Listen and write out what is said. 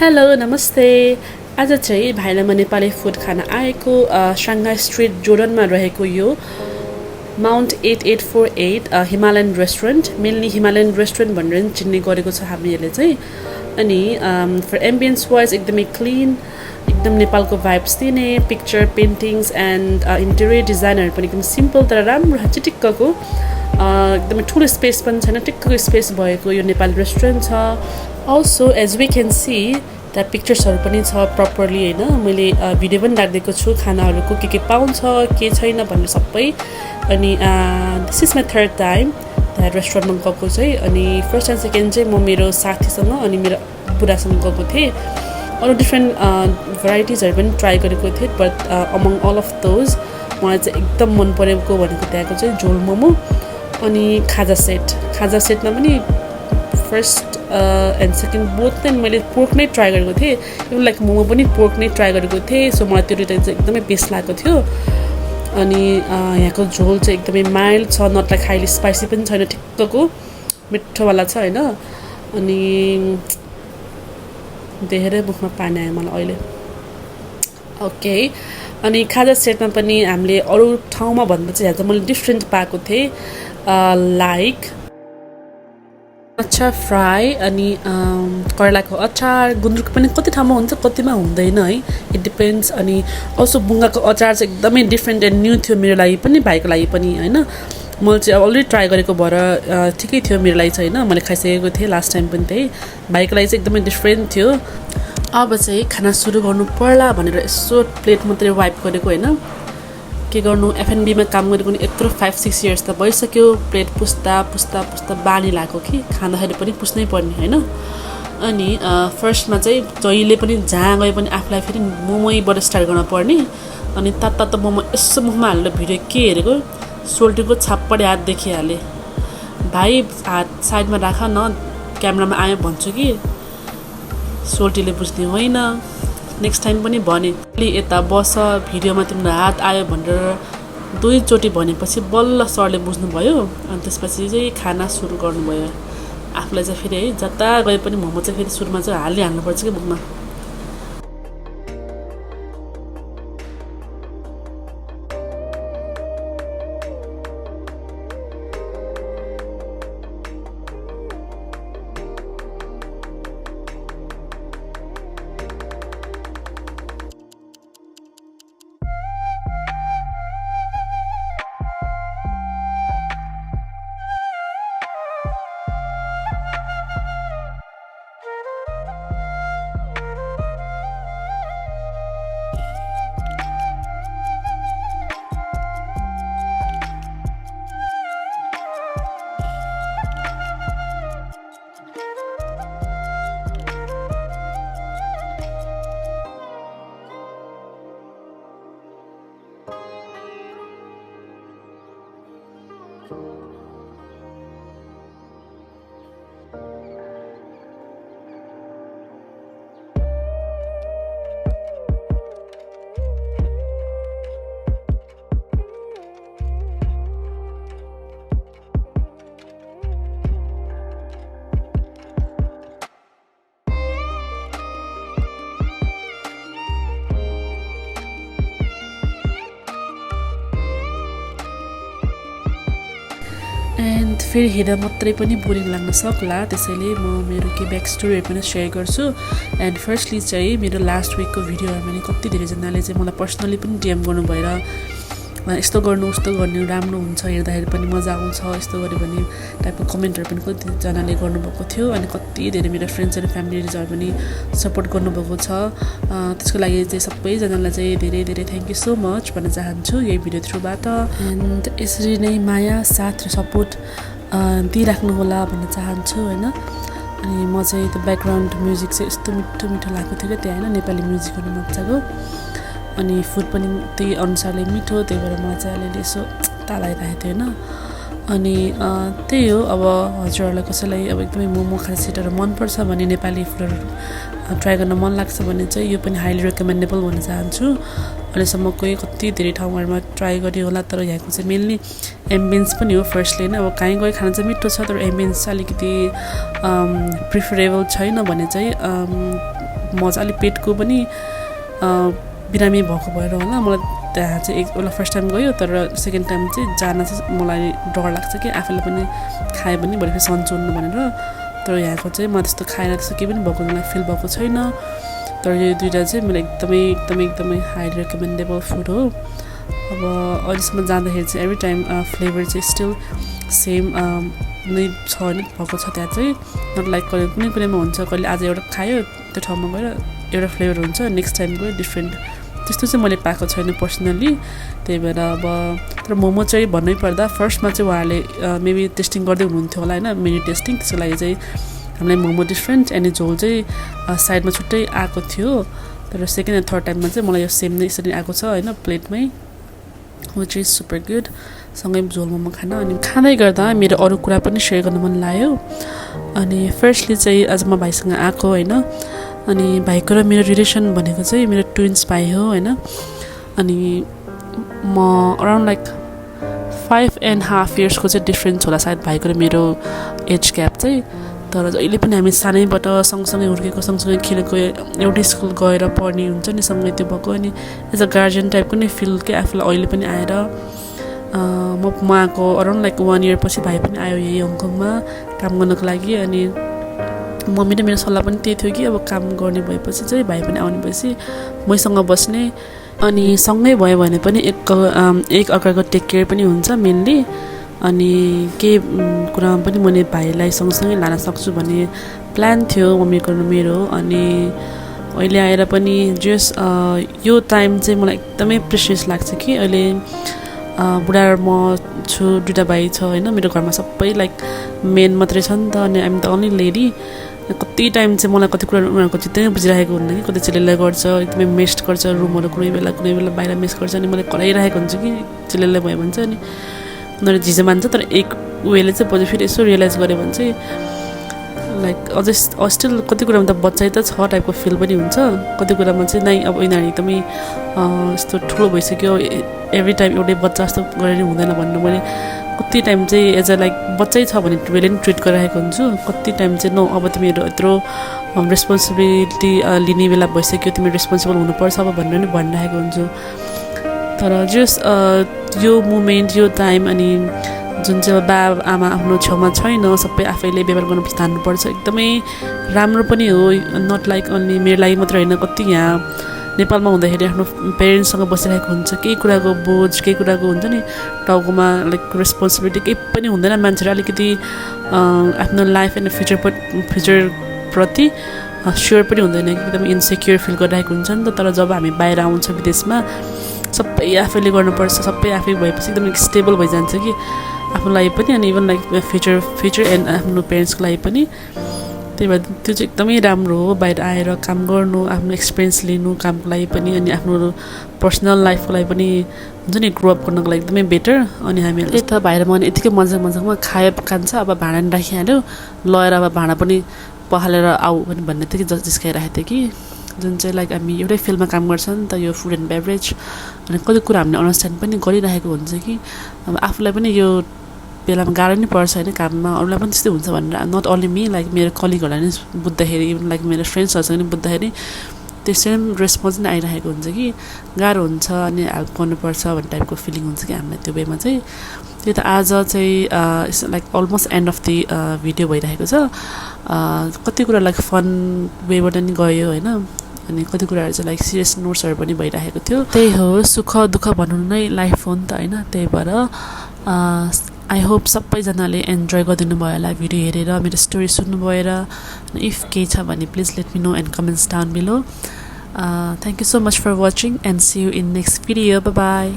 hello नमस्ते आज चाहिँ भाइलाई म नेपाली फुड खान आएको साङ्घाई स्ट्रिट जोर्डनमा रहेको यो Mount 8848 Himalayan restaurant mainly Himalayan restaurant भनेर नि चिन्ने गरेको छ हामीहरूले चाहिँ अनि फर एम्बियन्स वाइज एकदमै क्लिन एकदम नेपालको भाइब्स दिने पिक्चर पेन्टिङ्स एन्ड इन्टेरियर डिजाइनहरू पनि एकदम सिम्पल तर राम्रो चिटिक्कको एकदमै ठुलो स्पेस पनि छैन टिक्कको स्पेस भएको यो नेपाली रेस्टुरेन्ट छ also as we can see त्यहाँ पिक्चर्सहरू पनि छ प्रपरली होइन मैले भिडियो पनि राखिदिएको छु खानाहरूको के पाउँछ के छैन भनेर सबै अनि this is my third time त्यहाँ रेस्टुरेन्टमा गएको चाहिँ अनि फर्स्ट एन्ड सेकेन्ड चाहिँ म मेरो साथीसँग अनि मेरो बुढासँग गएको थिएँ अरू डिफ्रेन्ट भेराइटिजहरू पनि ट्राई गरेको थिएँ but among all of those मलाई चाहिँ एकदम मन परेको भनेको त्यहाँको चाहिँ झोल मोमो अनि खाजा सेटमा पनि फर्स्ट एन्ड सेकेन्ड बोथ नै मैले पोर्क नै ट्राई गरेको थिएँ इभन लाइक मोमो पनि पोर्क नै ट्राई गरेको थिएँ सो मलाई त्यो दुइटा चाहिँ एकदमै बेस्ट लागेको थियो अनि यहाँको झोल चाहिँ एकदमै माइल्ड छ नट लाइक हाइली स्पाइसी पनि छैन ठिक्कको मिठोवाला छ होइन अनि धेरै मुखमा पानी आयो मलाई अहिले ओके अनि खाजा सेटमा पनि हामीले अरू ठाउँमा भन्दा चाहिँ यहाँ चाहिँ मैले डिफ्रेन्ट पाएको थिएँ लाइक अचार फ्राई अनि करेलाको अचार गुन्द्रुक पनि कति ठाउँमा हुन्छ कतिमा हुँदैन है इट डिपेन्ड्स अनि अल्सो बुङ्गाको अचार चाहिँ एकदमै डिफ्रेन्ट एन्ड न्यू थियो मेरो लागि पनि भाइको लागि पनि होइन मैले चाहिँ अलरेडी ट्राई गरेको भएर ठिकै थियो मेरो लागि चाहिँ होइन मैले खाइसकेको थिएँ लास्ट टाइम पनि त्यही भाइको लागि चाहिँ एकदमै डिफ्रेन्ट थियो अब चाहिँ खाना सुरु गर्नु पर्ला भनेर यसो प्लेट मात्रै वाइप गरेको होइन के गर्नु एफएनबीमा काम गरेको नि यत्रो 5-6 इयर्स त भइसक्यो प्लेट पुस्दा बानी लाग्यो कि खाँदाखेरि पनि पुस्नै पर्ने होइन अनि फर्स्टमा चाहिँ जहिले पनि जहाँ गए पनि आफूलाई फेरि मोमोबाट स्टार्ट गर्न पर्ने अनि तातो मोमो यसो मुखमा हालेर भिडियो के हेरेको सोल्टीको छाप्पडे हात देखिहालेँ भाइ हात साइडमा राख न क्यामेरामा आयो भन्छु कि सोल्टीले बुझ्ने होइन नेक्स्ट टाइम पनि भने यता बस भिडियोमा तिम्रो हात आयो भनेर दुईचोटि भनेपछि बल्ल सरले बुझ्नुभयो अनि त्यसपछि चाहिँ खाना सुरु गर्नुभयो आफूलाई चाहिँ फेरि है जता गए पनि मोमो चाहिँ फेरि सुरुमा चाहिँ हाल्नुपर्छ कि मुखमा एन्ड फेरि हेर्दा मात्रै पनि बोरिङ लाग्न सक्ला त्यसैले म मेरो के ब्याक स्टोरीहरू पनि सेयर गर्छु एन्ड फर्स्टली चाहिँ मेरो लास्ट विकको भिडियोहरू पनि कति धेरैजनाले चाहिँ मलाई पर्सनली पनि डिएम गर्नु भएर यस्तो गर्नु उस्तो गर्नु राम्रो हुन्छ हेर्दाखेरि पनि मजा आउँछ यस्तो गऱ्यो भने टाइपको कमेन्टहरू पनि कतिजनाले गर्नुभएको थियो अनि कति धेरै मेरो फ्रेन्ड्स एन्ड फ्यामिलीजहरू पनि सपोर्ट गर्नुभएको छ त्यसको लागि चाहिँ सबैजनालाई चाहिँ धेरै धेरै थ्याङ्क यू सो मच भन्न चाहन्छु यही भिडियो थ्रुबाट एन्ड यसरी नै माया साथ र सपोर्ट दिइराख्नु होला भन्न चाहन्छु होइन अनि म चाहिँ त्यो ब्याकग्राउन्ड म्युजिक चाहिँ यस्तो मिठो मिठो लागेको थियो क्या त्यहाँ होइन नेपाली म्युजिकहरू मजाको अनि फुड पनि त्यही अनुसारले मिठो त्यही भएर मलाई चाहिँ अलिअलि यसो तालाइरहेको थियो होइन अनि त्यही हो अब हजुरहरूलाई कसैलाई अब एकदमै मोमो खाजा सेटहरू मनपर्छ भने नेपाली फुडहरू ट्राई गर्न मन लाग्छ भने चाहिँ यो पनि हाइली रेकमेन्डेबल भन्न चाहन्छु अहिलेसम्म कोही कति धेरै ठाउँहरूमा ट्राई गरेँ होला तर यहाँको चाहिँ मेनली एम्बियन्स पनि हो फर्स्टली नै अब कहीँ गए खाना चाहिँ मिठो छ तर एम्बियन्स चाहिँ अलिकति प्रिफरेबल छैन भने चाहिँ मजाले पेटको पनि बिरामी भएको भएर होला मलाई त्यहाँ चाहिँ एकपल्ट फर्स्ट टाइम गयो तर सेकेन्ड टाइम चाहिँ जान चाहिँ मलाई डर लाग्छ कि आफूले पनि खायो भने भरे फेरि सन्चोल्नु भनेर तर यहाँको चाहिँ म त्यस्तो खाएर त्यस्तो केही पनि भएको मलाई फिल भएको छैन तर यो दुईवटा चाहिँ मेरो एकदमै हाइली रेकमेन्डेबल फुड हो अब अहिलेसम्म जाँदाखेरि चाहिँ एभ्री टाइम फ्लेभर चाहिँ स्टिल सेम नै छ नि भएको छ त्यहाँ चाहिँ नट लाइक कुनै कुनैमा हुन्छ कहिले आज एउटा खायो त्यो ठाउँमा गएर एउटा फ्लेभर हुन्छ नेक्स्ट टाइम गयो डिफ्रेन्ट त्यस्तो चाहिँ मैले पाएको छैन पर्सनल्ली त्यही भएर अब तर मोमो चाहिँ भन्नै पर्दा फर्स्टमा चाहिँ उहाँहरूले मेबी टेस्टिङ गर्दै हुनुहुन्थ्यो होला होइन मेन्यु टेस्टिङ त्यसको लागि चाहिँ हामीलाई मोमो डिफ्रेन्ट अनि झोल चाहिँ साइडमा छुट्टै आएको थियो तर सेकेन्ड एन्ड थर्ड टाइममा चाहिँ मलाई यो सेम नै यसरी आएको छ होइन प्लेटमै विच इज सुपर गुड सँगै झोल मोमो खान अनि खाँदै गर्दा मेरो अरू कुरा पनि सेयर गर्न मन लाग्यो अनि फर्स्टली चाहिँ आज म भाइसँग आएको होइन अनि भाइको र मेरो रिलेसन भनेको चाहिँ मेरो ट्विन्स भाइ हो होइन अनि म अराउन्ड लाइक 5.5 इयर्सको चाहिँ डिफ्रेन्स होला सायद भाइको र मेरो एज ग्याप चाहिँ तर जहिले पनि हामी सानैबाट सँगसँगै हुर्केको सँगसँगै खेलेको एउटै स्कुल गएर पढ्ने हुन्छ नि सँगै त्यो भएको अनि एज अ गार्जियन टाइपको नै फिल के आफूलाई अहिले पनि आएर म आएको अराउन्ड लाइक 1 इयर पछि भाइ पनि आयो यही हङकङमा काम गर्नको लागि अनि मम्मी र मेरो सल्लाह पनि त्यही थियो कि अब काम गर्ने भएपछि चाहिँ भाइ पनि आउने भएपछि मैसँग बस्ने अनि सँगै भयो भने पनि एक अर्काको टेक केयर पनि हुन्छ मेनली अनि केही कुरामा पनि मैले भाइलाई सँगसँगै लान सक्छु भन्ने प्लान थियो मम्मीको र मेरो अनि अहिले आएर पनि जस यो टाइम चाहिँ मलाई एकदमै प्रेसियस लाग्छ कि अहिले बुढा र म छु दुईवटा भाइ छ होइन मेरो घरमा सबै लाइक मेन मात्रै छ नि त अनि आइम द ओन्ली लेडी कति टाइम चाहिँ मलाई कति कुरा उनीहरूको चित्तै बुझिरहेको हुन्न कि कति चिलेले गर्छ एकदमै मेस्ट गर्छ रुमहरू कुनै बेला बाहिर मेस्ट गर्छ अनि मैले कराइरहेको हुन्छु कि चिलेले भयो भने चाहिँ अनि उनीहरू झिजो मान्छ तर एक वेले चाहिँ पछि फेरि यसो रियलाइज गऱ्यो भने चाहिँ लाइक अझै स्टिल कति कुरामा त बच्चै त छ टाइपको फिल पनि हुन्छ कति कुरामा चाहिँ नै अब यिनीहरू एकदमै यस्तो ठुलो भइसक्यो एभ्री टाइम एउटै बच्चा जस्तो गरेर हुँदैन भनेर मैले कति टाइम चाहिँ एज अ लाइक बच्चै छ भने वेले पनि ट्रिट गरिरहेको हुन्छु कति टाइम चाहिँ नो अब तिमीहरू यत्रो रेस्पोन्सिबिलिटी लिने बेला भइसक्यो तिमी रेस्पोन्सिबल हुनुपर्छ अब भनेर पनि भनिरहेको हुन्छु तर जस यो मोमेन्ट यो टाइम अनि जुन चाहिँ बाबा आमा आफ्नो छेउमा छैन सबै आफैले व्यवहार गर्न जान्नुपर्छ एकदमै राम्रो पनि हो नट लाइक अन्ली मेरो लागि मात्र होइन कति यहाँ नेपालमा हुँदाखेरि आफ्नो पेरेन्ट्ससँग बसिरहेको हुन्छ केही कुराको बोझ केही कुराको हुन्छ नि टाउकोमा लाइक रेस्पोन्सिबिलिटी केही पनि हुँदैन मान्छेले अलिकति आफ्नो लाइफ एन्ड फ्युचरप्रति स्योर पनि हुँदैन एकदम इन्सेक्योर फिल गरिरहेको हुन्छ नि त तर जब हामी बाहिर आउँछ विदेशमा सबै आफैले गर्नुपर्छ सबै आफै भएपछि एकदम स्टेबल भइजान्छ कि आफ्नो लागि पनि अनि इभन लाइक फ्युचर एन्ड आफ्नो पेरेन्ट्सको लागि पनि त्यही भएर त्यो चाहिँ एकदमै राम्रो हो बाहिर आएर काम गर्नु आफ्नो एक्सपिरियन्स लिनु कामको लागि पनि अनि आफ्नो पर्सनल लाइफको लागि पनि हुन्छ नि ग्रो अप गर्नको लागि एकदमै बेटर अनि हामीहरूले त्यही त बाहिर मन यतिकै मजामा खायो पकान्छ अब भाँडा नि राखिहाल्यो लगेर अब भाँडा पनि पखालेर आऊ भन्ने थियो कि जिस्काइरहेको थियो कि जुन चाहिँ लाइक हामी एउटै फिल्डमा काम गर्छ नि त यो फुड एन्ड बेभरेज अनि कति कुरा हामीले अन्डरस्ट्यान्ड पनि गरिरहेको हुन्छ कि अब आफूलाई पनि यो बेलामा गाह्रो नै पर्छ होइन काममा अरूलाई पनि त्यस्तै हुन्छ भनेर नट ओन्ली मी लाइक मेरो कलिगहरूलाई नि बुझ्दाखेरि इभन लाइक मेरो फ्रेन्ड्सहरूसँग नि बुझ्दाखेरि त्यो सेम रेस्पोन्स नै आइरहेको हुन्छ कि गाह्रो हुन्छ अनि हेल्प गर्नुपर्छ भन्ने टाइपको फिलिङ हुन्छ कि हामीलाई त्यो वेमा चाहिँ त्यही त आज चाहिँ like almost and of the video भइरहेको छ कति कुरा लाइक फन वेबाट नि गयो होइन अनि कति कुराहरू चाहिँ लाइक सिरियस नोट्सहरू पनि भइरहेको थियो त्यही हो सुख दुःख भन्नु नै लाइफ हो नि त होइन त्यही भएर आई होप सबैजनाले इन्जोय गरिदिनु भयो होला भिडियो हेरेर मेरो स्टोरी सुन्नुभयो र इफ केही छ भने please let me know and comments down below thank you so much for watching and see you in next video bye by